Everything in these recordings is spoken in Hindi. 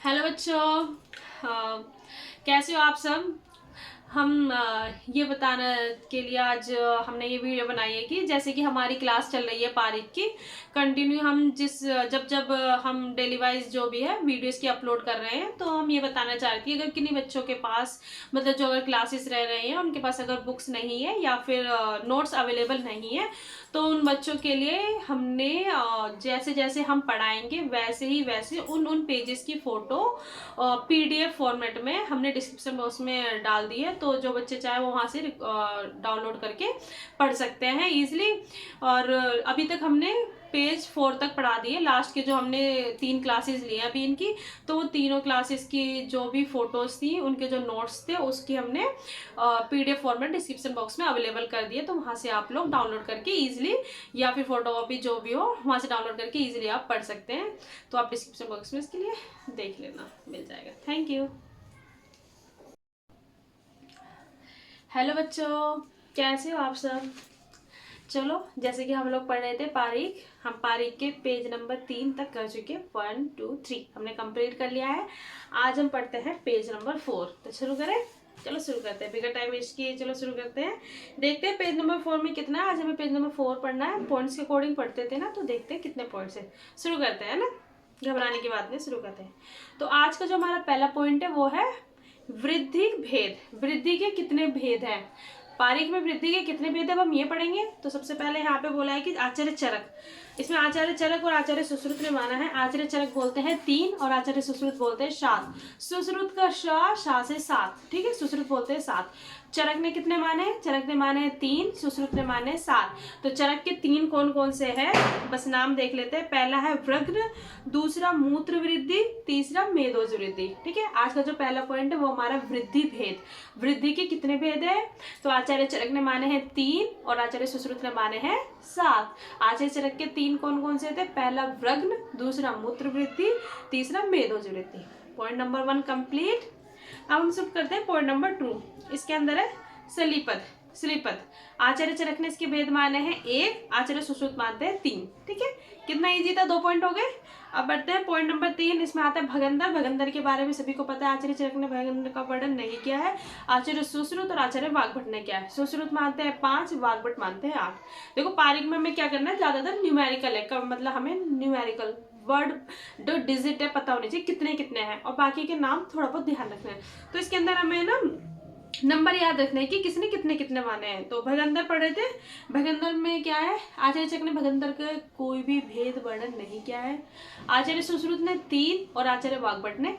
हेलो बच्चों। कैसे हो आप सब। हम ये बताने के लिए आज हमने ये वीडियो बनाई है कि जैसे कि हमारी क्लास चल रही है पारिक की कंटिन्यू, हम जब जब हम डेली वाइज जो भी है वीडियोस की अपलोड कर रहे हैं, तो हम ये बताना चाह रहे थे अगर किन्हीं बच्चों के पास मतलब जो अगर क्लासेस रह रहे हैं उनके पास अगर बुक्स नहीं है या फिर नोट्स अवेलेबल नहीं है, तो उन बच्चों के लिए हमने जैसे जैसे हम पढ़ाएंगे वैसे ही वैसे उन पेजेस की फोटो पीडीएफ फॉर्मेट में हमने डिस्क्रिप्शन बॉक्स में डाल दी है, तो जो बच्चे चाहे वो वहां से डाउनलोड करके पढ़ सकते हैं इजिली। और अभी तक हमने पेज 4 तक पढ़ा दिए, लास्ट के जो हमने 3 क्लासेस लिए अभी इनकी, तो वो तीनों क्लासेस की जो भी फोटोज थी उनके जो नोट्स थे उसकी हमने पीडीएफ फॉर्मेट डिस्क्रिप्शन बॉक्स में अवेलेबल कर दिए, तो वहां से आप लोग डाउनलोड करके इजिली या फिर फोटोकॉपी जो भी हो वहां से डाउनलोड करके इजिली आप पढ़ सकते हैं। तो आप डिस्क्रिप्शन बॉक्स में इसके लिए देख लेना, मिल जाएगा। Thank you. हेलो बच्चों, कैसे हो आप सब। चलो, जैसे कि हम लोग पढ़ रहे थे पारीख, हम पारीख के पेज नंबर 3 तक कर चुके, 1 2 3 हमने कंप्लीट कर लिया है। आज हम पढ़ते हैं पेज नंबर 4, तो शुरू करें। चलो शुरू करते हैं, बिगर टाइम वेस्ट किए चलो शुरू करते हैं। देखते हैं पेज नंबर 4 में कितना है। आज हमें पेज नंबर 4 पढ़ना है, पॉइंट्स के अकॉर्डिंग पढ़ते थे ना, तो देखते हैं कितने पॉइंट्स है। शुरू करते हैं ना, घबराने की बात नहीं, शुरू करते हैं। तो आज का जो हमारा पहला पॉइंट है वो है वृद्धि भेद। वृद्धि के कितने भेद हैं, पारीख में वृद्धि के कितने भेद है हम ये पढ़ेंगे। तो सबसे पहले यहाँ पे बोला है कि आचार्य चरक, इसमें आचार्य चरक और आचार्य सुश्रुत ने माना है। आचार्य चरक बोलते हैं 3 और आचार्य सुश्रुत बोलते हैं 7। सुश्रुत का शाह से 7, ठीक है, सुश्रुत बोलते हैं 7। चरक ने कितने माने, चरक ने माने 3, सुश्रुत ने माने 7। तो चरक के 3 कौन कौन से हैं, बस नाम देख लेते हैं। पहला है व्रग्न, दूसरा मूत्र वृद्धि, तीसरा मेदोज वृद्धि। ठीक है, आज का जो पहला पॉइंट है वो हमारा वृद्धि भेद। वृद्धि के कितने भेद है, तो आचार्य चरक ने माने हैं 3 और आचार्य सुश्रुत ने माने हैं 7। आचार्य चरक के 3 कौन कौन से थे, पहला व्रग्न, दूसरा मूत्र वृद्धि, तीसरा मेदोज वृद्धि। Point number 1 complete. अब हम सब करते हैं पॉइंट नंबर 2। इसके अंदर है सलीपद। सलीपद आचार्य चरक ने इसके भेद माने हैं 1, आचार्य सुश्रुत मानते हैं 3। ठीक है, कितना इजी था, 2 पॉइंट हो गए। अब बढ़ते हैं पॉइंट नंबर 3। इसमें आता है भगंदर। भगंदर के बारे में सभी को पता है, आचार्य चरक ने भगंदर का वर्णन नहीं किया है। आचार्य सुश्रुत और आचार्य वाग्भट ने किया है। सुश्रुत मानते हैं 5, वाग्भट मानते हैं 8। देखो पारीख में हमें क्या करना है, ज्यादातर न्यूमेरिकल है, मतलब हमें न्यूमेरिकल वर्ड जो डिजिट है पता होनी चाहिए कितने कितने हैं, और बाकी के नाम थोड़ा बहुत ध्यान रखना है। तो इसके अंदर हमें ना नंबर याद रखना है कि किसने कितने कितने माने हैं। तो भगंदर पढ़ रहे थे, भगंदर में क्या है, आचार्य चरक ने भगंदर का कोई भी भेद वर्णन नहीं किया है। आचार्य सुश्रुत ने 3 और आचार्य वाग्भट ने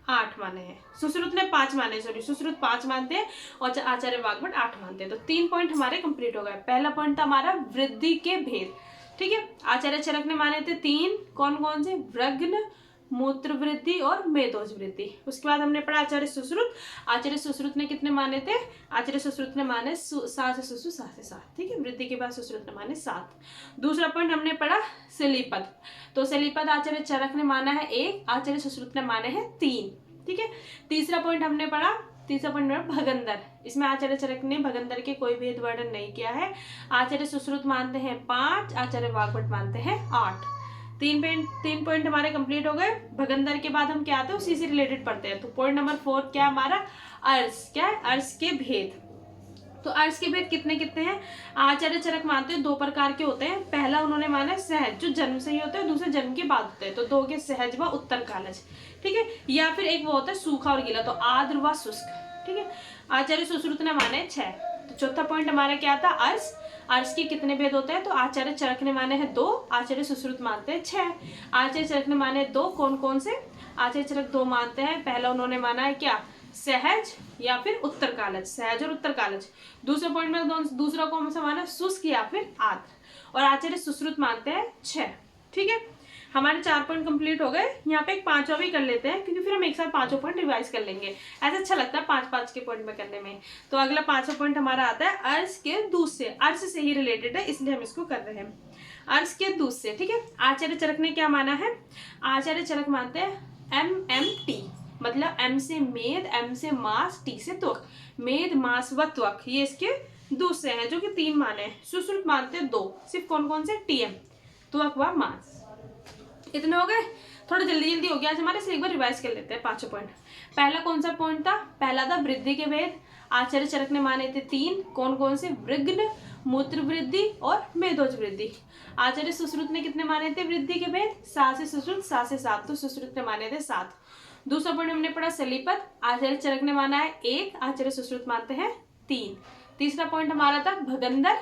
8 माने हैं। सुश्रुत ने 5 माने, सॉरी सुश्रुत 5 मानते हैं और आचार्य वाग्भट 8 मानते हैं। तो 3 पॉइंट हमारे कंप्लीट हो गए। पहला पॉइंट था हमारा वृद्धि के भेद। ठीक है, आचार्य चरक ने माने थे 3, कौन कौन से, व्रग्न, मूत्र वृद्धि और मेदोज वृद्धि। उसके बाद हमने पढ़ा आचार्य सुश्रुत। आचार्य सुश्रुत ने कितने माने थे, आचार्य सुश्रुत ने माने 7 से सुश्रुत 7 से 7। ठीक है, वृद्धि के बाद सुश्रुत ने माने 7। दूसरा पॉइंट हमने पढ़ा सलीपद। तो सलीपद आचार्य चरक ने माना है 1, आचार्य सुश्रुत ने माने हैं 3। ठीक है, तीसरा पॉइंट हमने पढ़ा, तीसरा पॉइंट में भगंदर। इसमें आचार्य चरक ने भगंदर के कोई भेद वर्णन नहीं किया है। आचार्य सुश्रुत मानते हैं 5, आचार्य वाग्भट मानते हैं 8। 3 पॉइंट हमारे कंप्लीट हो गए। भगंदर के बाद हम क्या आते हैं उसी से रिलेटेड पढ़ते हैं। तो पॉइंट नंबर 4 क्या हमारा, अर्स। क्या है, अर्स के भेद। तो अर्स के भेद कितने कितने हैं, आचार्य चरक मानते हैं 2 प्रकार के होते हैं। पहला उन्होंने माना है सहज, जो जन्म से ही होता है, दूसरे जन्म के बाद होते हैं। तो 2 के सहज व उत्तर कालज। ठीक है, या फिर एक वो होता है सूखा और गीला, तो आर्द्र व शुष्क। ठीक है, आचार्य सुश्रुत ने माने 6। तो चौथा पॉइंट हमारा क्या था, अर्स। अर्स के कितने भेद होते हैं, तो आचार्य चरक ने माने हैं 2, आचार्य सुश्रुत मानते हैं 6। आचार्य चरक ने माने 2, कौन कौन से, आचार्य चरक 2 मानते हैं। पहला उन्होंने माना है क्या, सहज या फिर उत्तर कालज, सहज और उत्तर कालज। दूसरे पॉइंट में दूसरा कौन सा माना, शुष्क या फिर आर्द्र। और आचार्य सुश्रुत मानते हैं 6। ठीक है, हमारे 4 पॉइंट कंप्लीट हो गए। यहाँ पे एक 5वां भी कर लेते हैं, क्योंकि फिर हम एक साथ 5 पॉइंट रिवाइज कर लेंगे, ऐसा अच्छा लगता है 5-5 के पॉइंट में करने में। तो अगला 5वां पॉइंट हमारा आता है अर्स के दूध से। अर्स से ही रिलेटेड है, इसलिए हम इसको कर रहे हैं, अर्स के दूध से। ठीक है, आचार्य चरक ने क्या माना है, आचार्य चरक मानते हैं MMT, मतलब M से मेद, M से मास, T से त्वक। मेद, मास व त्वक ये इसके दूध से हैं, जो कि 3 माने हैं। सुश्रुत मानते हैं 2, सिर्फ कौन कौन से, TM, त्वक व मास। इतने हो गए। थोड़ा जल्दी जल्दी हो गया आज हमारे, एक बार रिवाइज कर लेते हैं पांचों पॉइंट। पहला कौन सा पॉइंट था? पहला था वृद्धि के भेद। आचार्य चरक ने माने थे 3, कौन कौन से? वृग्न, मूत्र वृद्धि और मेदोज वृद्धि। आचार्य सुश्रुत ने कितने माने थे वृद्धि के भेद? 7 से सुश्रुत, 7 से 7, तो सुश्रुत ने माने थे 7। दूसरा पॉइंट हमने पढ़ा सलीपत। आचार्य चरक ने माना है 1, आचार्य सुश्रुत मानते हैं 3। तीसरा पॉइंट हमारा था भगंदर।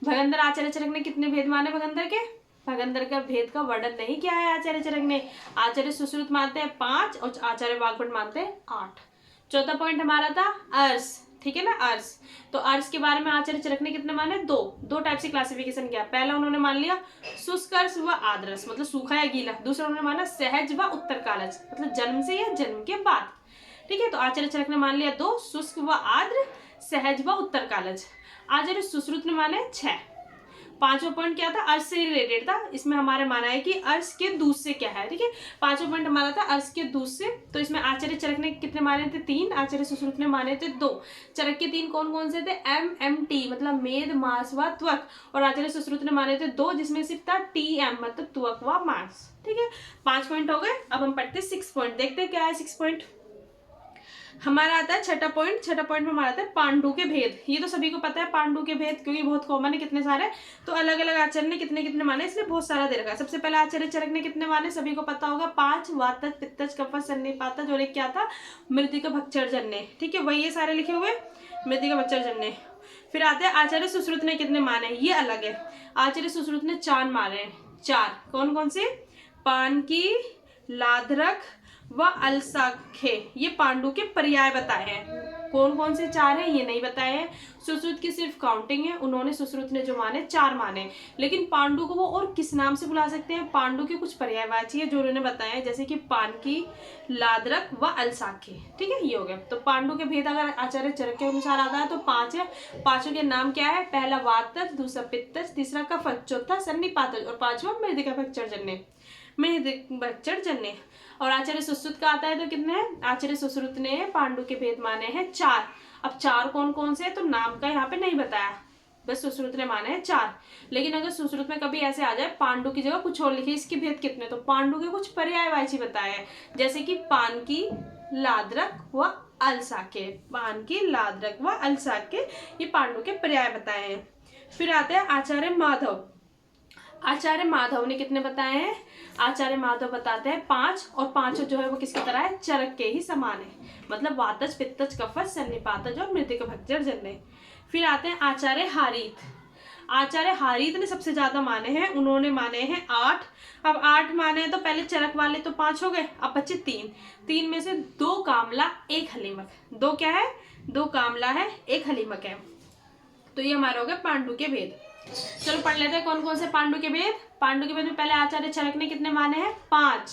भगंदर आचार्य चरक ने कितने भेद माने भगंदर के? भगंदर का भेद का वर्णन नहीं किया है आचार्य चरक ने। आचार्य सुश्रुत मानते हैं 5 और आचार्य वाग्भट मानते हैं 8। चौथा पॉइंट हमारा था अर्स, ठीक है ना, अर्स। तो अर्स के बारे में आचार्य चरक ने कितने माने? 2 टाइप से क्लासिफिकेशन किया। पहला उन्होंने मान लिया शुष्क अर्स व आर्द्रस, मतलब सूखा या गीला। दूसरा उन्होंने माना सहज व उत्तर कालज, मतलब जन्म से या जन्म के बाद, ठीक है। तो आचार्य चरक ने मान लिया 2, शुष्क व आर्द्र, सहज व उत्तर कालज। आचार्य सुश्रुत ने माने 6। पांचवा पॉइंट क्या था? अर्श से रिलेटेड था। इसमें हमारे माना है कि अर्श के दूध से क्या है, ठीक है। पांचवा पॉइंट हमारा था अर्श के दूध से। तो इसमें आचार्य चरक ने कितने माने थे? 3, आचार्य सुश्रुत ने माने थे 2। चरक के 3 कौन कौन से थे? MMT, मतलब मेद, मांस व त्वक। और आचार्य सुश्रुत ने माने थे 2, जिसमें सिर्फ था TM, मतलब त्वक व मांस, ठीक है। 5 पॉइंट हो गए। अब हम पढ़ते 6 पॉइंट, देखते हैं क्या है 6 पॉइंट। हमारा आता है छठा पॉइंट। छठा पॉइंट में हमारा आता है पांडु के भेद। ये तो सभी को पता है पांडु के भेद, क्योंकि बहुत कॉमन है, कितने सारे। तो अलग अलग आचार्य ने कितने कितने माने, इसलिए बहुत सारा दे रखा है। सबसे पहले आचार्य चरक ने कितने माने, सभी को पता होगा 5, वातज, पित्तज, कफज, सन्निपातज, और एक क्या था? मृतिका भक्षण जन्य, ठीक है। वही ये सारे लिखे हुए, मृतिका भक्षण जन्य। फिर आते हैं आचार्य सुश्रुत ने कितने माने, ये अलग है। आचार्य सुश्रुत ने 4 माने, 4। कौन कौन से? पानकी, लाधरक व अलसाखे, ये पांडु के पर्याय बताए हैं। कौन कौन से 4 हैं ये नहीं बताए हैं। सुश्रुत की सिर्फ काउंटिंग है, उन्होंने सुश्रुत ने जो माने 4 माने। लेकिन पांडु को वो और किस नाम से बुला सकते हैं? पांडु के कुछ पर्यायवाची है जो उन्होंने बताए हैं, जैसे कि पानकी, लादरक व अलसाखे, ठीक है। ये हो गया। तो पांडु के भेद अगर आचार्य चरक के अनुसार आता है तो 5 है। 5 के नाम क्या है? पहला वातज, दूसरा पित्तज, तीसरा कफज, चौथा सन्निपातज और 5वां मृतिका भक्षण जन्य, मृतिका भक्षण जन्य। और आचार्य सुश्रुत का आता है तो कितने हैं? आचार्य सुश्रुत ने पांडु के भेद माने हैं 4। अब 4 कौन कौन से हैं तो नाम का यहाँ पे नहीं बताया, बस सुश्रुत ने माने हैं 4। लेकिन अगर सुश्रुत में कभी ऐसे आ जाए पांडु की जगह कुछ और लिखे, इसके भेद कितने, तो पांडु के कुछ पर्यायवाची बताए हैं, जैसे कि पानकी, लादरक व अलसाके। पानकी, लादरक व अलसाके, ये पांडु के पर्याय बताए हैं। फिर आते हैं आचार्य माधव। आचार्य माधव ने कितने बताए हैं? आचार्य माधव बताते हैं 5, और 5 जो है वो किसकी तरह है? चरक के ही समान है, मतलब वातज, पित्तज, कफज, सन्निपातज और मृतिका भक्षण जन्य। फिर आते हैं आचार्य हारीत। आचार्य हारीत ने सबसे ज्यादा माने हैं, उन्होंने माने हैं 8। अब 8 माने हैं तो पहले चरक वाले तो 5 हो गए, अब बचे 3 में से 2 कामला 1 हलीमक। 2 क्या है? 2 कामला है, 1 हलीमक है। तो ये हमारा हो गया पांडु के भेद। चलो पढ़ लेते हैं कौन कौन से पांडु के भेद। पांडु के भेद में पहले आचार्य चरक ने कितने माने हैं? 5।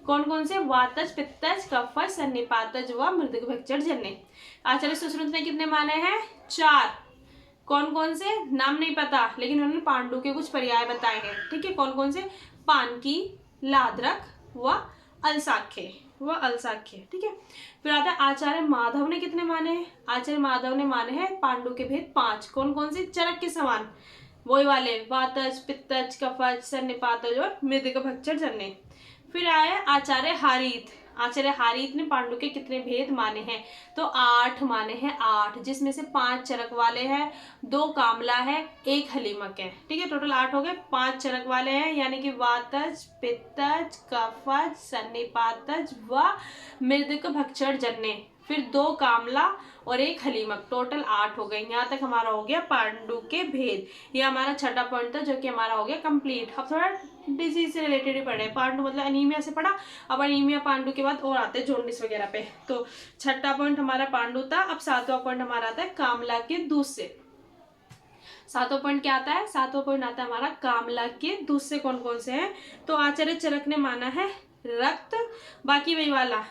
कौन कौन से? वातज, पित्तज, कफज, सन्निपातज व मृतिका भक्षण जन्य। आचार्य सुश्रुत ने कितने माने हैं? 4। कौन कौन से? नाम नहीं पता, लेकिन उन्होंने पांडु के कुछ पर्याय बताए हैं, ठीक है। कौन कौन से? पानकी, लादरक व अलसाखे, ठीक है। फिर आता है आचार्य माधव ने कितने माने हैं? आचार्य माधव ने माने हैं पांडु के भेद 5। कौन कौन से? चरक के समान, वही वाले, वातज, पित्तज, कफज, सन्निपातज और मृतिका भक्षण जन्य। फिर आया आचार्य हारीत। आचार्य हारीत ने पांडु के कितने भेद माने हैं? तो 8 माने हैं, 8, जिसमें से 5 चरक वाले हैं, 2 कामला है, 1 हलीमक है, ठीक है। टोटल 8 हो गए। 5 चरक वाले हैं, यानी कि वातज, पित्तज, कफज, सन्निपातज व मृतिका भक्षण जन्य। फिर 2 कामला और 1 हलीमक, टोटल 8 हो गए। यहाँ तक हमारा हो गया पांडु के भेद। ये हमारा छठा पॉइंट था जो कि हमारा हो गया कंप्लीट। अब थोड़ा डिजीज से रिलेटेड ही पढ़े। पांडु मतलब एनीमिया से पढ़ा, अब एनीमिया पांडु के बाद और आते हैं जॉन्डिस वगैरह पे। तो छठा पॉइंट हमारा पांडु था। अब 7वां पॉइंट हमारा आता है कामला के दूध से। 7वां पॉइंट क्या आता है? 7वां पॉइंट आता है हमारा कामला के दूध से कौन कौन से हैं? तो आचार्य चरक ने माना है रक्त, बाकी वही वाला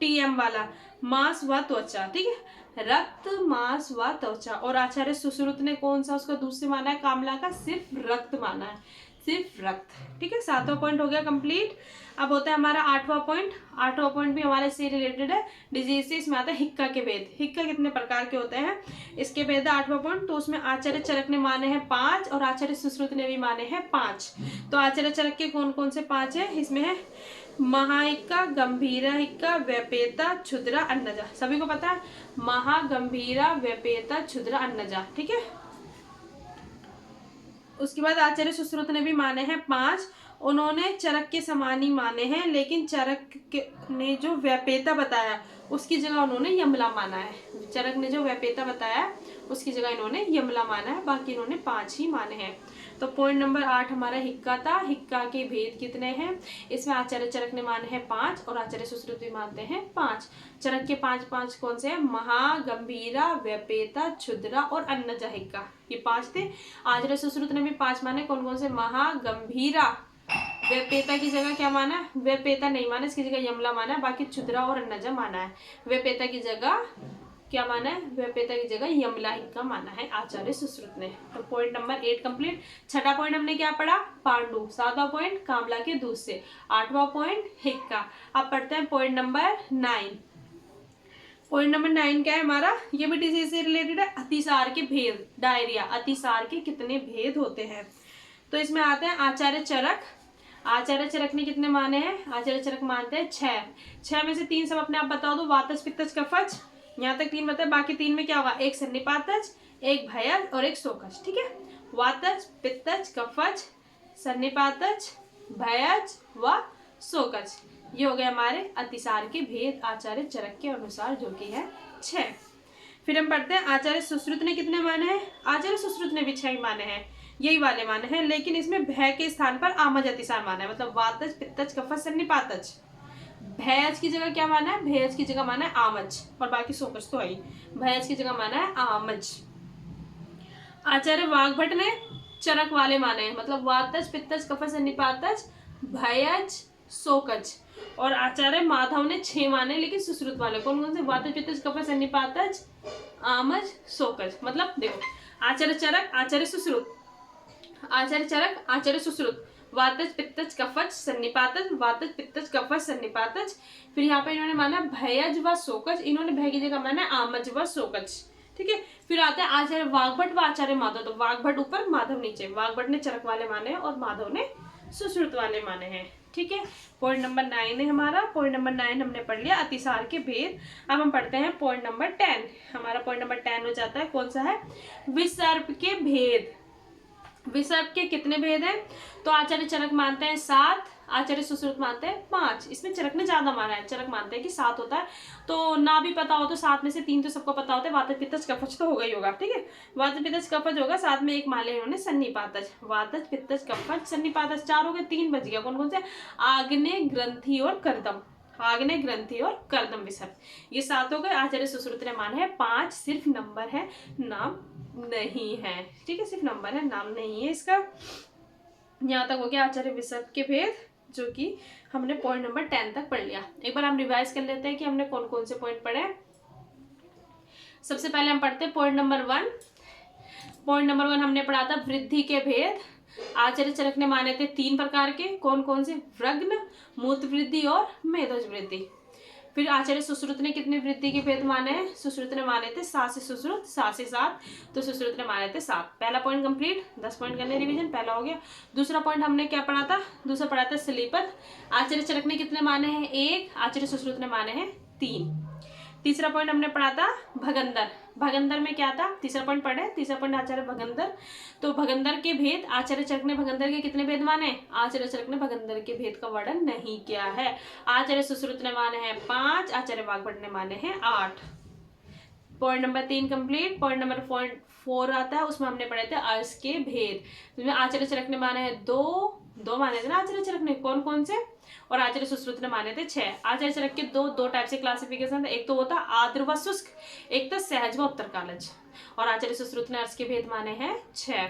TM वाला, मांस व त्वचा, ठीक है। रक्त, मांस व त्वचा। और आचार्य सुश्रुत ने कौन सा उसका दूध से माना है? कामला का सिर्फ रक्त माना है, सिर्फ रक्त। ठीक है, 7वां पॉइंट हो गया कंप्लीट। अब होता है हमारा 8वां पॉइंट। 8वां पॉइंट भी हमारे से रिलेटेड है, डिजीज से। इसमें आता है हिक्का के भेद। हिक्का कितने प्रकार के होते हैं, इसके भेद है 8वां पॉइंट। तो उसमें आचार्य चरक ने माने हैं 5 और आचार्य सुश्रुत ने भी माने हैं 5। तो आचार्य चरक के कौन कौन से 5 है, इसमें है महाहिक्का, गंभीरा हिक्का, व्यपेता, क्षुद्रा, अन्नजा। सभी को पता है महा, गंभीरा, व्यपेता, क्षुद्रा, अन्नजा। ठीक है, उसके बाद आचार्य सुश्रुत ने भी माने हैं 5। उन्होंने चरक के समान ही माने हैं, लेकिन चरक ने जो व्यपेता बताया उसकी जगह उन्होंने यमला माना है। चरक ने जो व्यपेता बताया उसकी जगह इन्होंने यमला माना है, बाकी इन्होंने 5 ही माने हैं। तो पॉइंट नंबर 8 हमारा हिक्का था। हिक्का के भेद कितने हैं, इसमें आचार्य चरक ने माने हैं 5 और आचार्य सुश्रुत भी मानते हैं 5। चरक के 5 कौन से हैं, महा, गंभीरा, व्यपेता, क्षुद्रा और अन्नजा हिक्का, ये 5 थे। आचार्य सुश्रुत ने भी 5 माने। कौन कौन से, महा, गंभीरा, व्यपेता की जगह क्या माना है, व्यपेता नहीं माना, इसकी जगह यमला माना है। बाकी क्षुद्रा और अन्नजा माना है। व्यपेता की जगह क्या माना है, व्यपेता की जगह यमला हिक्का माना है आचार्य सुश्रुत ने। तो पॉइंट नंबर 8 कंप्लीट। 6वां पॉइंट हमने क्या पढ़ा, पांडु। 7वां पॉइंट कामला के दूध से। 8वां पॉइंट हिक्का। अब पढ़ते हैं पॉइंट नंबर 9। पॉइंट नंबर 9 क्या है हमारा, ये भी डिजीज से रिलेटेड है, अतिसार के भेद, डायरिया। अतिसार के कितने भेद होते हैं, तो इसमें आते हैं आचार्य चरक। आचार्य चरक ने कितने माने हैं, आचार्य चरक मानते हैं 6 में से 3 सब अपने आप बता दो, वातज, पित्तज, कफज। यहाँ तक 3 बताए, बाकी 3 में क्या होगा, एक सन्निपातज, एक भयज और एक शोकज। ठीक है, वातज, पित्तज, कफज, सन्निपातज, भयज व शोकज, ये हो गए हमारे अतिसार के भेद आचार्य चरक के अनुसार, जो कि है 6। फिर हम पढ़ते हैं आचार्य सुश्रुत ने कितने माने हैं। आचार्य सुश्रुत ने भी 6 माने हैं, यही वाले माने हैं, लेकिन इसमें भय के स्थान पर आमज अतिसार माना है, मतलब वातज, पित्तज, कफज, सन्निपातज। भयज की जगह क्या माना है, भयज की जगह माना है आमज, और बाकी शोकज तो है ही। भयज की जगह माना है आमज। आचार्य वाग्भट ने चरक वाले माने हैं, मतलब वातज, पित्तज, कफज, सन्निपातज, भयज, शोकज। और आचार्य माधव ने 6 माने, लेकिन सुश्रुत वाले। कौन कौन से, वातज, पित्तज, कफज, सन्निपातज, आमज, शोकज। मतलब देखो, आचार्य चरक, आचार्य सुश्रुत, आचार्य चरक, आचार्य सुश्रुत, वातज, पित्तज, कफज, सन्निपातज, वातज, पित्तज, कफज, सन्निपातज। फिर यहाँ पे इन्होंने माना भयज व शोकज, इन्होंने भय की जगह माना आमज व शोकज। ठीक है, फिर आते हैं आचार्य वाग्भट व आचार्य माधव। तो वाग्भट ऊपर, माधव नीचे। वाग्भट ने चरक वाले माने और माधव ने सुश्रुत वाले माने हैं। ठीक है, पॉइंट नंबर 9 है हमारा। पॉइंट नंबर 9 हमने पढ़ लिया, अतिसार के भेद। अब हम पढ़ते हैं पॉइंट नंबर 10। हमारा पॉइंट नंबर 10 हो जाता है, कौन सा है, विसर्प के भेद। विसर्प के कितने भेद हैं, तो आचार्य चरक मानते हैं 7, आचार्य सुश्रुत मानते हैं 5। इसमें चरक ने ज्यादा माना है, चरक मानते हैं कि 7 होता है। तो ना भी पता हो तो 7 में से 3 तो सबको पता होता है, वातज, पित्तज, कफज तो होगा ही होगा। ठीक है, वातज, पित्तज, कफज होगा, साथ में एक मान लिया इन्होंने सन्निपातज। वातज, पित्तज, कफज, सन्निपातज 4 हो गए, 3 बच गया। कौन कौन से, आग्नेय ग्रंथि और कर्दम। आग्नेय ग्रंथि और कर्दम विसर्प, ये 7 हो गए। आचार्य सुश्रुत ने माने हैं 5, सिर्फ नंबर है, नाम नहीं है। ठीक है, सिर्फ नंबर है, नाम नहीं है इसका। यहाँ तक हो गया आचार्य विसर्प के भेद, जो कि हमने पॉइंट नंबर 10 तक पढ़ लिया। एक बार हम रिवाइज कर लेते हैं कि हमने कौन कौन से पॉइंट पढ़े। सबसे पहले हम पढ़ते हैं पॉइंट नंबर 1। पॉइंट नंबर 1 हमने पढ़ा था वृद्धि के भेद। आचार्य चरक ने माने थे 3 प्रकार के, कौन कौन से, व्रग्न, मूत्र वृद्धि और मेधोज वृद्धि। फिर आचार्य सुश्रुत ने कितने वृद्धि के भेद माने हैं, सुश्रुत ने माने थे 7 से सुश्रुत, 7 से 7, तो सुश्रुत ने माने थे 7। पहला पॉइंट कंप्लीट, 10 पॉइंट करने रिवीजन, पहला हो गया। दूसरा पॉइंट हमने क्या पढ़ा था, दूसरा पढ़ा था स्लीपत। आचार्य चरक ने कितने माने हैं, 1, आचार्य सुश्रुत ने माने हैं 3। तीसरा पॉइंट हमने पढ़ा था भगंदर। भगंदर में क्या था, तीसरा पॉइंट पढ़े, तीसरा पॉइंट आचार्य भगंदर। तो भगंदर के भेद, आचार्य चरक ने भगंदर के कितने भेद माने, आचार्य चरक ने भगंदर के भेद का वर्णन नहीं किया है। आचार्य सुश्रुत ने माने हैं 5, आचार्य वाग्भट ने माने हैं 8। Point number 3 complete. Point number 4 आता है, उसमें हमने पढ़े थे अर्श के भेद, जिसमें आचार्य चरक ने माने हैं 2 माने थे ना आचार्य चरक ने, कौन कौन से, और आचार्य सुश्रुत ने माने थे 6। आचार्य चरक के दो टाइप से क्लासिफिकेशन, एक तो होता आर्द्र व शुष्क, एक तो सहज व उत्तर कालज। और आचार्य सुश्रुत ने अर्श के भेद माने हैं 6।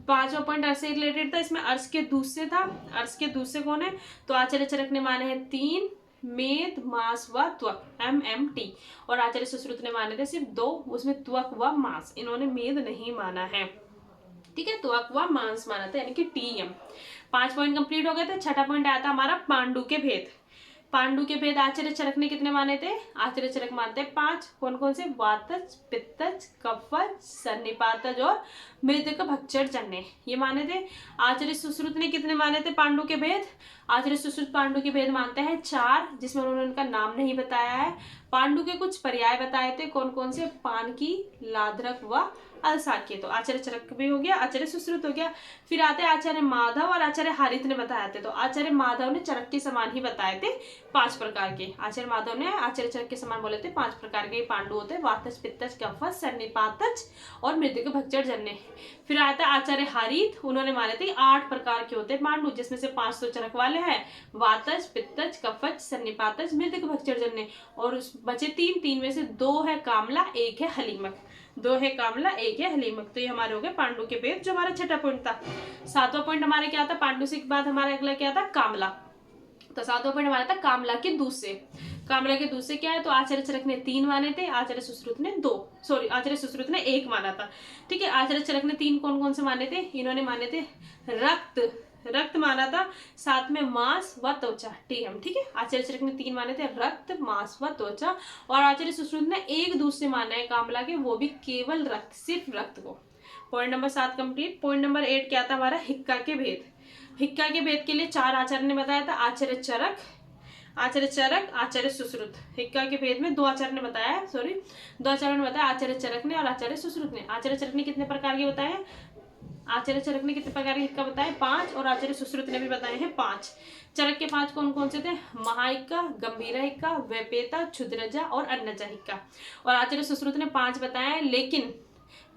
5वां पॉइंट अर्श से रिलेटेड था, इसमें अर्श के दूसरे था। अर्श के दूसरे कौन है, तो आचार्य चरक ने माने हैं 3, मेद, मांस व त्वक, MMT। और आचार्य सुश्रुत ने माने थे सिर्फ 2, उसमें त्वक व मांस, इन्होंने मेद नहीं माना है। ठीक है, त्वक व मांस माना था, यानी कि टीएम। 5 पॉइंट कंप्लीट हो गए थे। छठा पॉइंट आया था हमारा पांडु के भेद। पांडु के भेद आचार्य चरक ने कितने माने थे? आचार्य चरक मानते हैं 5। कौन कौन से? वातज, पित्तज, कफज, सन्निपातज और मृतक भक्षण जन्य, ये माने थे। आचार्य सुश्रुत ने कितने माने थे पांडु के भेद? आचार्य सुश्रुत पांडु के भेद मानते हैं 4, जिसमें उन्होंने उनका नाम नहीं बताया है। पांडु के कुछ पर्याय बताए थे, कौन कौन से? पानकी, लाधरक व अलसाक्य। तो आचार्य चरक भी हो गया, आचार्य सुश्रुत हो गया। फिर आते आचार्य माधव और आचार्य हारित ने बताए थे। तो आचार्य माधव ने चरक के समान ही बताए थे 5 प्रकार के। आचार्य माधव ने आचार्य चरक के समान बोले थे 5 प्रकार के पांडु होते हैं, वातज, पित्तज, कफज, सन्निपातज और मृतक भक्षण जन्य। फिर आता आचार्य हारित, उन्होंने माने थे 8 प्रकार के होते हैं पांडु, जिसमें से 5 तो चरक वाले हैं, वातज, पित्तज, कफज, सन्निपातज, मृतक भक्षण जन्य। और बचे 3 में से 2 है कामला, 1 है हलीमक। 2 है कामला, 1 है हलीमक। तो ये हमारे हो गए पांडु के भेद, जो हमारा छठा पॉइंट था। 7वां पॉइंट हमारे क्या था? पांडु से बाद हमारा अगला क्या था? कामला। तो 7वां पॉइंट हमारा था कामला के दूध से। कामला के दूध से क्या है? तो आचार्य चरक ने 3 माने थे, आचार्य सुश्रुत ने 2, सॉरी आचार्य सुश्रुत ने 1 माना था। ठीक है, आचार्य चरक ने 3 कौन कौन से माने थे? इन्होंने माने थे रक्त माना था, साथ में मांस व त्वचा, टीएम। ठीक है, आचार्य चरक ने 3 माने थे, रक्त, मांस व त्वचा। और आचार्य सुश्रुत ने 1 दूध से माना है कामला के, वो भी केवल रक्त, सिर्फ रक्त को। Point number 7 complete. Point number 8 क्या था हमारा? हिक्का के भेद। हिक्का के भेद के लिए 4 आचार्य ने बताया था, आचार्य चरक, आचार्य सुश्रुत। हिक्का के भेद में 2 आचार्य ने बताया है, 2 आचार्य ने बताया, आचार्य चरक ने और आचार्य सुश्रुत ने। आचार्य चरक ने कितने प्रकार के बताए? आचार्य चरक ने कितने प्रकार के हिक्का बताए? 5। और आचार्य सुश्रुत ने भी बताए हैं 5। चरक के 5 कौन कौन से थे? महाहिक्का, गंभीरा हिक्का, व्यपेता, क्षुद्रजा और अन्नजा हिक्का। और आचार्य सुश्रुत ने 5 बताए, लेकिन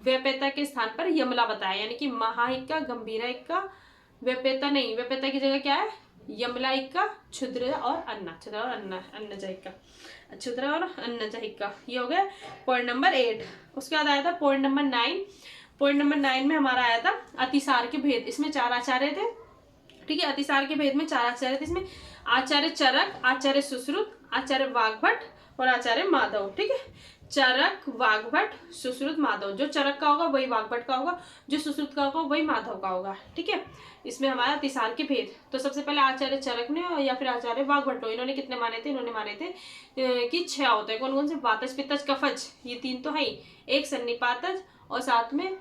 व्यपेता के स्थान पर यमला बताया, यानी कि महाहिक्का, गंभीरा हिक्का, व्यपेता नहीं, व्यपेता की जगह क्या है? यमला हिक्का, क्षुद्र और अन्नजा हिक्का, क्षुद्र और अन्नजा हिक्का। ये हो गया पॉइंट नंबर 8। उसके बाद आया था पॉइंट नंबर 9। पॉइंट नंबर 9 में हमारा आया था अतिसार के भेद। इसमें 4 आचार्य थे। ठीक है, अतिसार के भेद में 4 आचार्य थे। इसमें आचार्य चरक, आचार्य सुश्रुत, आचार्य वाग्भट और आचार्य माधव। ठीक है, चरक, वाग्भट, सुश्रुत, माधव। जो चरक का होगा वही वाग्भट का होगा, जो सुश्रुत का होगा वही माधव का होगा। ठीक है, इसमें हमारा अतिसार के भेद। तो सबसे पहले आचार्य चरक ने या फिर आचार्य वाग्भट, इन्होंने कितने माने थे? इन्होंने माने थे कि 6 होते हैं। कौन कौन से? वातज, पित्तज, कफज, ये 3 तो है ही, 1 सन्निपातज और साथ में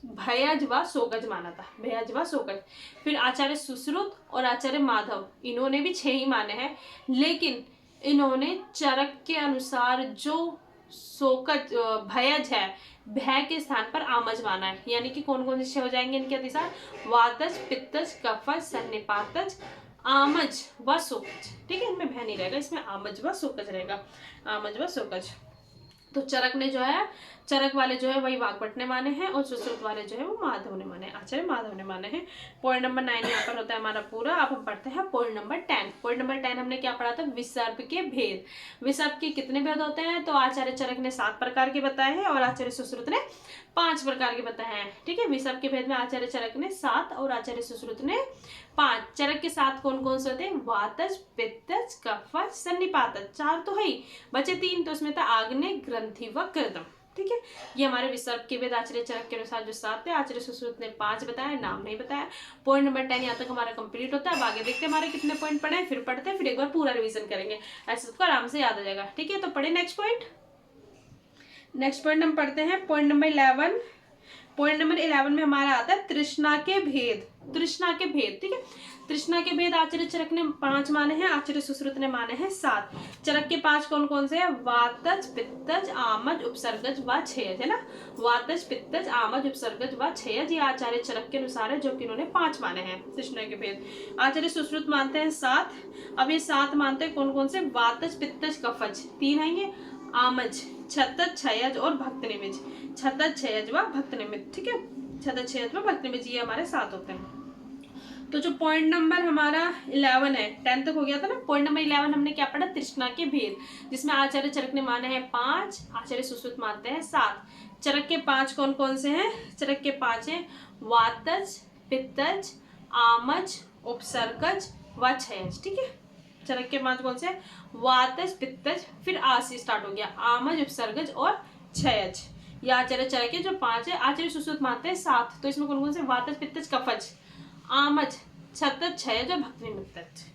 भयज व सोगज माना था, भयज व सोगज। फिर आचार्य सुश्रुत और आचार्य माधव, इन्होंने भी 6 ही माने हैं, लेकिन इन्होंने चरक के अनुसार जो सोकज भयज है, भय के स्थान पर आमज माना है। यानी कि कौन कौन से हो जाएंगे इनके अनुसार? वातज, पित्तज, कफज, सन्निपातज, आमज व सोकज। ठीक है, इनमें भय नहीं रहेगा, इसमें आमज व सोकज रहेगा, आमज व सोकज। तो चरक ने जो है, चरक वाले जो है वही वाग्भट ने माने हैं और सुश्रुत वाले जो है वो माधव ने माने, आचार्य माधव ने माने हैं। पॉइंट नंबर 9 यहाँ पर होता है हमारा पूरा। अब हम पढ़ते हैं पॉइंट नंबर 10। पॉइंट नंबर 10 हमने क्या पढ़ा था? विसर्प के भेद। विसर्प के कितने भेद होते हैं? तो आचार्य चरक ने 7 प्रकार के बताए हैं और आचार्य सुश्रुत ने 5 प्रकार के बताए हैं। ठीक है, विसर्प के भेद में आचार्य चरक ने 7 और आचार्य सुश्रुत ने 5। चरक के 7 कौन कौन से होते हैं? वातज, पित्तज, कफज, सन्निपातज। 4 तो है ही, बचे 3, तो उसमें था आग्नेय, ग्रंथि व कृतम। ठीक है, ये हमारे विसर्प के भेद आचार्य चरक के अनुसार जो 7 थे, आचार्य सुश्रुत ने 5 बताया, नाम नहीं बताया। पॉइंट नंबर 10 यहाँ तक हमारा कंप्लीट होता है। अब आगे देखते हैं हमारे कितने पॉइंट पढ़े, फिर पढ़ते हैं, फिर एक बार पूरा रिवीजन करेंगे, ऐसे सबको आराम से याद हो जाएगा। ठीक है, तो पढ़े नेक्स्ट पॉइंट। नेक्स्ट पॉइंट हम पढ़ते हैं पॉइंट नंबर 11। पॉइंट नंबर 11 में हमारा आता है तृष्णा के भेद। तृष्णा के भेद, ठीक है, तृष्णा के भेद आचार्य चरक ने 5 माने हैं, आचार्य सुश्रुत ने माने हैं 7। चरक के 5 कौन कौन से हैं? वातज, पित्तज, आमज, उपसर्गज व क्षयज, है ना। वातज, पित्तज, आमज, उपसर्गज व क्षयज, ये आचार्य चरक के अनुसार है, जो कि इन्होंने 5 माने हैं तृष्णा के भेद। आचार्य सुश्रुत मानते हैं 7। अब ये 7 मानते हैं कौन कौन से? वातज, पित्तज, कफज 3 आएंगे, आमज, छतज, क्षयज और भक्त निमिज। छतज, क्षयज व भक्त निमिज। ठीक है, छतज, क्षयज व भक्त निमिज, ये हमारे 7 होते हैं। तो जो पॉइंट नंबर हमारा 11 है, 10 तक हो गया था ना। पॉइंट नंबर 11 हमने क्या पढ़ा? तृष्णा के भेद, जिसमें आचार्य चरक ने माने हैं 5, आचार्य सुश्रुत मानते हैं 7। चरक के 5 कौन कौन से हैं? चरक के 5 हैं वातज, पित्तज, आमज, उपसर्गज व क्षयज। ठीक है, चरक के 5 कौन से? वातज, पित्तज, फिर आ से स्टार्ट हो गया, आमज, उपसर्गज और क्षयज। ये आचार्य चरक है जो 5 है, आचार्य सुश्रुत मानते हैं 7। तो इसमें कौन कौन से? वातज, पित्तज, कफज, आमज, छत्तज, क्षयज और भक्तिमित्तज।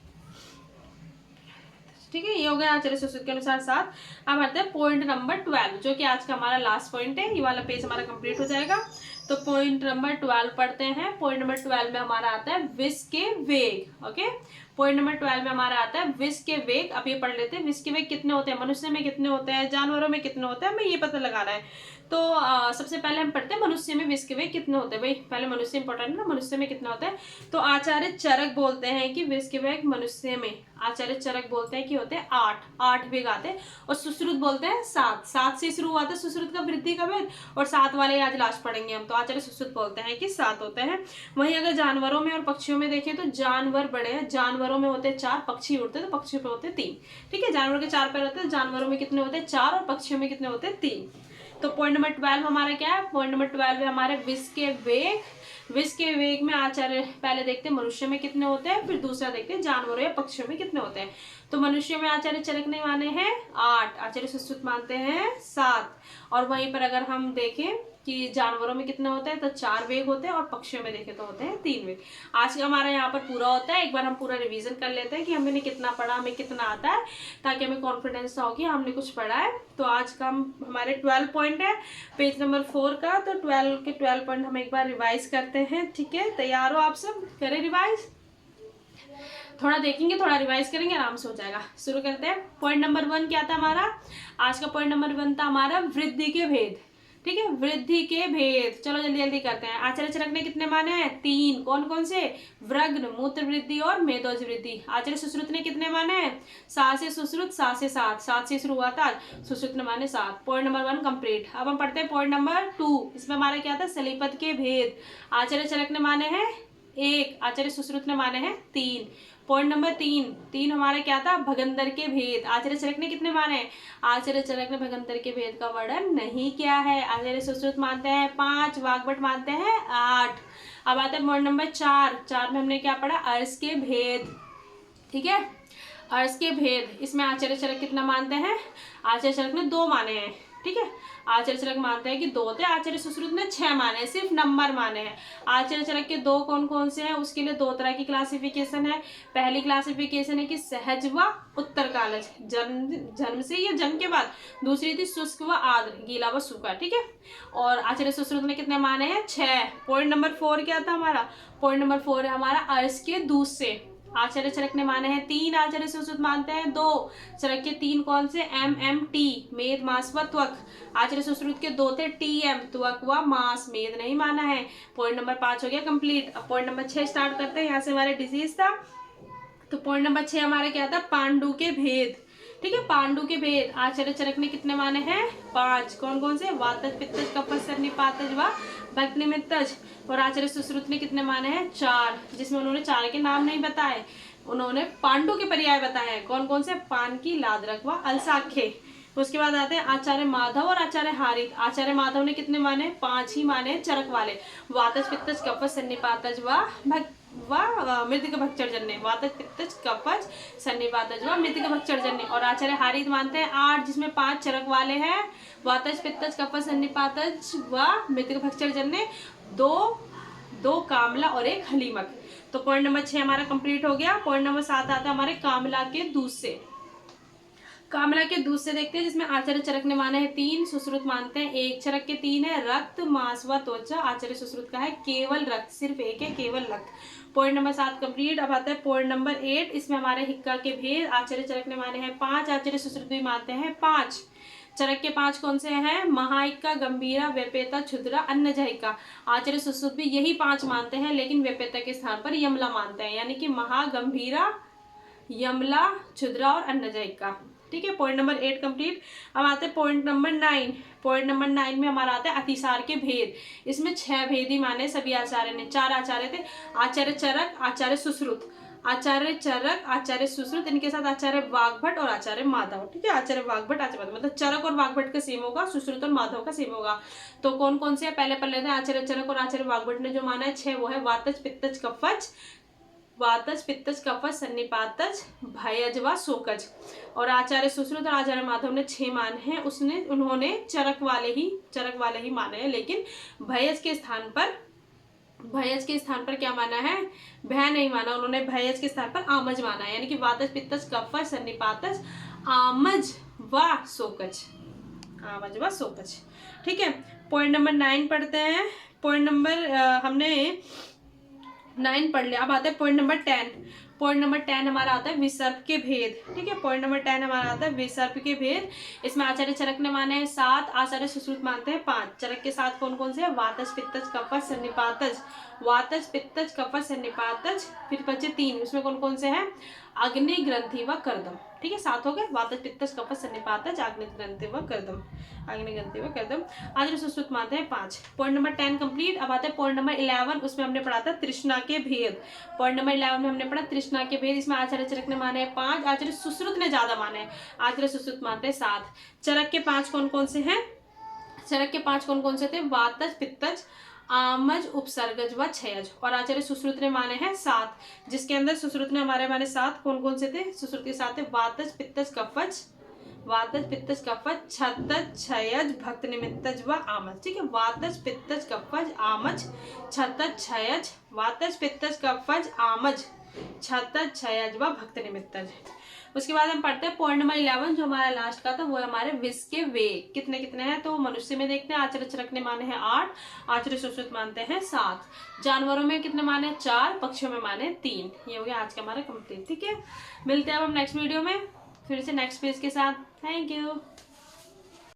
ठीक है, ये हो गया आचार्य सुश्रुत के अनुसार 7। अब आते हैं पॉइंट नंबर 12 जो कि आज का हमारा लास्ट पॉइंट है। ये वाला पेज हमारा कंप्लीट हो जाएगा। तो पॉइंट नंबर 12 पढ़ते हैं। पॉइंट नंबर 12 में हमारा आता है विष के वेग। ओके, पॉइंट नंबर 12 में हमारा आता है विष के वेग। अब ये पढ़ लेते हैं विष के वेग कितने होते हैं, मनुष्य में कितने होते हैं, जानवरों में कितने होते हैं, हमें ये पता लगाना है। तो सबसे पहले हम पढ़ते हैं मनुष्य में विष के वेग कितने होते हैं। भाई पहले मनुष्य इंपॉर्टेंट है ना, मनुष्य में कितना होता है। तो आचार्य चरक बोलते हैं कि विष के वेग मनुष्य में, आचार्य चरक बोलते हैं कि होते हैं 8 वेग आते हैं। और सुश्रुत बोलते हैं 7 से शुरू हुआ था सुश्रुत का वृद्धि का वेग, और 7 वाले आज लास्ट पढ़ेंगे हम। तो आचार्य सुश्रुत बोलते हैं कि 7 होते हैं। वहीं अगर जानवरों में और पक्षियों में देखें तो जानवर बड़े हैं, जानवरों में होते हैं 4, पक्षी उड़ते हैं तो पक्षियों में होते हैं 3। ठीक है, जानवरों के 4 पैर होते हैं, जानवरों में कितने होते हैं 4, और पक्षियों में कितने होते हैं 3। तो पॉइंट नंबर 12 हमारा क्या है, पॉइंट नंबर 12 है हमारे विष के वेग। विष के वेग में आचार्य पहले देखते हैं मनुष्य में कितने होते हैं, फिर दूसरा देखते हैं जानवरों या पक्षियों में कितने होते हैं। तो मनुष्य में आचार्य चरक ने माने हैं 8, आचार्य सुश्रुत मानते हैं 7। और वहीं पर अगर हम देखें कि जानवरों में कितने होते हैं तो 4 वेग होते हैं, और पक्षियों में देखें तो होते हैं 3 वेग। आज का हमारा यहाँ पर पूरा होता है। एक बार हम पूरा रिवीजन कर लेते हैं कि हमने कितना पढ़ा, हमें कितना आता है, ताकि हमें कॉन्फिडेंस हो कि हमने कुछ पढ़ा है। तो आज का हमारे 12 पॉइंट है पेज नंबर 4 का। तो 12 के 12 पॉइंट हम एक बार रिवाइज करते हैं। ठीक है, तैयार हो आप सब, करें रिवाइज। थोड़ा देखेंगे, थोड़ा रिवाइज करेंगे, आराम से हो जाएगा। शुरू करते हैं। पॉइंट नंबर 1 क्या था हमारा, आज का पॉइंट नंबर 1 था हमारा वृद्धि के भेद। ठीक है, वृद्धि के भेद। चलो जल्दी जल्दी करते हैं। आचार्य चरक ने कितने माने हैं 3, कौन कौन से, व्रग्न, मूत्र वृद्धि और मेदोज वृद्धि। आचार्य सुश्रुत ने कितने माने हैं 7 से सुश्रुत, 7 से 7 से शुरू हुआ था, सुश्रुत ने माने 7। Point number 1 complete. अब हम पढ़ते हैं पॉइंट नंबर 2। इसमें हमारा क्या था, सलीपद के भेद। आचार्य चरक ने माने हैं 1, आचार्य सुश्रुत ने माने हैं 3। पॉइंट नंबर 3 हमारा क्या था, भगंदर के भेद। आचार्य चरक ने कितने माने, आचार्य चरक ने भगंदर के भेद का वर्णन नहीं किया है। आचार्य सुश्रुत मानते हैं 5, वाग्भट मानते हैं 8। अब आते हैं पॉइंट नंबर 4 में हमने क्या पढ़ा, अर्श के भेद। ठीक है, अर्श के भेद। इसमें आचार्य चरक कितना मानते हैं, आचार्य चरक ने 2 माने हैं। ठीक है, आचार्य चरक मानते हैं कि 2 थे, आचार्य सुश्रुत ने 6 माने हैं, सिर्फ नंबर माने हैं। आचार्य चरक के 2 कौन कौन से हैं, उसके लिए 2 तरह की क्लासिफिकेशन है। पहली क्लासिफिकेशन है कि सहज व उत्तर कालज, जन्म से या जन्म के बाद। दूसरी थी शुष्क व आर्द्र, गीला व सूखा। ठीक है, और आचार्य सुश्रुत ने कितने माने हैं 6। पॉइंट नंबर 4 क्या था हमारा, पॉइंट नंबर 4 है हमारा अर्श के दूध से। आचार्य चरक ने माने हैं 3, आचार्य सुश्रुत मानते हैं 2। चरक के 3 कौन से, MMT, मेद, मास व त्वक। आचार्य सुश्रुत के 2 थे, TM, त्वक व मास, मेद नहीं माना है। पॉइंट नंबर 5 हो गया कंप्लीट। अब पॉइंट नंबर 6 स्टार्ट करते हैं। यहाँ से हमारे डिजीज था। तो पॉइंट नंबर 6 हमारा क्या था, पांडु के भेद। ठीक है, पांडु के भेद। आचार्य चरक ने कितने माने हैं 5, कौन कौन से, वातज, पित्तज, कफज, सन्निपातज व भक्तिमित्तज। और आचार्य सुश्रुत ने कितने माने हैं 4, जिसमें उन्होंने 4 के नाम नहीं बताए, उन्होंने पांडु के पर्याय बताए हैं। कौन कौन से, पान की, लादरक व अलसाखे। उसके बाद आते हैं आचार्य माधव और आचार्य हारित। आचार्य माधव ने कितने माने, 5 ही माने चरक वाले, वातज, पित्तज, कफज, सन्निपातज व मृतिक भक्षरजन्य, वातज, पित्तज, कफज, सन्निपातज व मृतिक भक्षरजन्य। और आचार्य हारित मानते हैं 8, जिसमें 5 चरक वाले हैं, वातज, पित्तज, कफज, सन्निपातज व मृतिक भक्षरजन्य, 2 कामला और 1 हलीमक। तो पॉइंट नंबर 6 हमारा कंप्लीट हो गया। पॉइंट नंबर 7 आता है हमारे कामला के दूध से। कामला के दूध से देखते हैं, जिसमें आचार्य चरक ने माने हैं 3, सुश्रुत मानते हैं 1। चरक के 3 है, रक्त, मांस व त्वचा। आचार्य सुश्रुत का है केवल रक्त, सिर्फ 1 है, केवल रक्त। Point number 7 complete. अब आता है पॉइंट नंबर 8। इसमें हमारे हिक्का के भेद। आचार्य चरक ने माने हैं 5, आचार्य सुश्रुत भी मानते हैं 5। चरक के 5 कौन से हैं, महाइक्का, गंभीरा, व्यपेता, क्षुद्रा, अन्नजहिका। आचार्य सुश्रुत भी यही 5 मानते हैं, लेकिन व्यपेता के स्थान पर यमला मानते हैं, यानी कि महा, गंभीरा, यमला, क्षुद्रा और अन्नजहिका। ठीक है, पॉइंट नंबर 8 कंप्लीट। अब आते हैं पॉइंट नंबर 9। पॉइंट नंबर 9 में हमारा आता है अतिसार के भेद। इसमें 6 भेद ही माने सभी आचार्य ने। 4 आचार्य थे, आचार्य चरक, आचार्य सुश्रुत, आचार्य चरक, आचार्य सुश्रुत, इनके साथ आचार्य वाग्भट और आचार्य माधव। ठीक है, आचार्य वाग्भट, आचार्य माधव, मतलब चरक और वाग्भट का सेम होगा, सुश्रुत और माधव का सेम होगा। तो कौन कौन से पहले पढ़ लेते हैं। आचार्य चरक और आचार्य वाग्भट ने जो माना है 6, वो है वातज, पित्तज, कफज, वातज पित्तज कफज सन्निपातज भयज व शोकज। और आचार्य सुश्रुत और आचार्य माधव ने 6 माने हैं, उन्होंने चरक वाले ही माने हैं, लेकिन भयज के स्थान पर क्या माना है, भय नहीं माना, उन्होंने भयज के स्थान पर आमज माना है, यानी कि वातज पित्तज कफज सन्निपातज आमज व शोकज, आमज व शोकज। ठीक है, पॉइंट नंबर 9 पढ़ते हैं। पॉइंट नंबर हमने 9 पढ़ लिया। अब आता है पॉइंट नंबर 10। पॉइंट नंबर 10 हमारा आता है विसर्प के भेद। ठीक है, पॉइंट नंबर 10 हमारा आता है विसर्प के भेद। इसमें आचार्य चरक ने माने हैं 7, आचार्य सुश्रुत मानते हैं 5। चरक के साथ कौन कौन से है, वातज पित्तज कफज सन्निपातज, वातज पित्तज कफज सन्निपातज, फिर बचे 3, उसमें कौन कौन से हैं, अग्नि ग्रंथि व कर्दम। ठीक है, 7 हो गए, वातज पित्तज कफज सन्निपातज, अग्नि ग्रंथि व कर्दम, अग्नि ग्रंथि व कर्दम। आचार्य सुश्रुत मानते हैं 5। Point number 10 complete. अब आता है पॉइंट नंबर 11, उसमें हमने पढ़ा था तृष्णा के भेद। पॉइंट नंबर 11 में हमने पढ़ा तृष्णा के भेद। इसमें आचार्य चरक ने माने हैं 5, आचार्य सुश्रुत ने ज्यादा माने हैं, आचार्य सुश्रुत मानते हैं 7। चरक के 5 कौन कौन से हैं, चरक के 5 कौन कौन से थे, वातज पित्तज आमज उपसर्गज व क्षयज। और आचार्य सुश्रुत ने माने हैं 7, जिसके अंदर सुश्रुत ने हमारे माने 7 कौन कौन से थे, सुश्रुत के साथ थे वातज पित्तज कफज, वातज पित्तज कफज छतज क्षयज भक्त निमित्तज व आमज। ठीक है, वातज पित्तज कफज आमज छतज क्षयज, वातज पित्तज कफज आमज छतज क्षयज व भक्त निमित्तज। उसके बाद हम पढ़ते हैं पॉइंट नंबर 11, जो हमारा लास्ट का था, वो हमारे विष के वेग कितने कितने हैं। तो मनुष्य में देखते हैं, आचार्य चरक ने माने हैं 8, आचार्य सुश्रुत मानते हैं 7। जानवरों में कितने माने, 4, पक्षियों में माने 3। ये हो गया आज का हमारा कंप्लीट। ठीक है, मिलते हैं अब हम नेक्स्ट वीडियो में फिर से नेक्स्ट पेज के साथ। Thank you.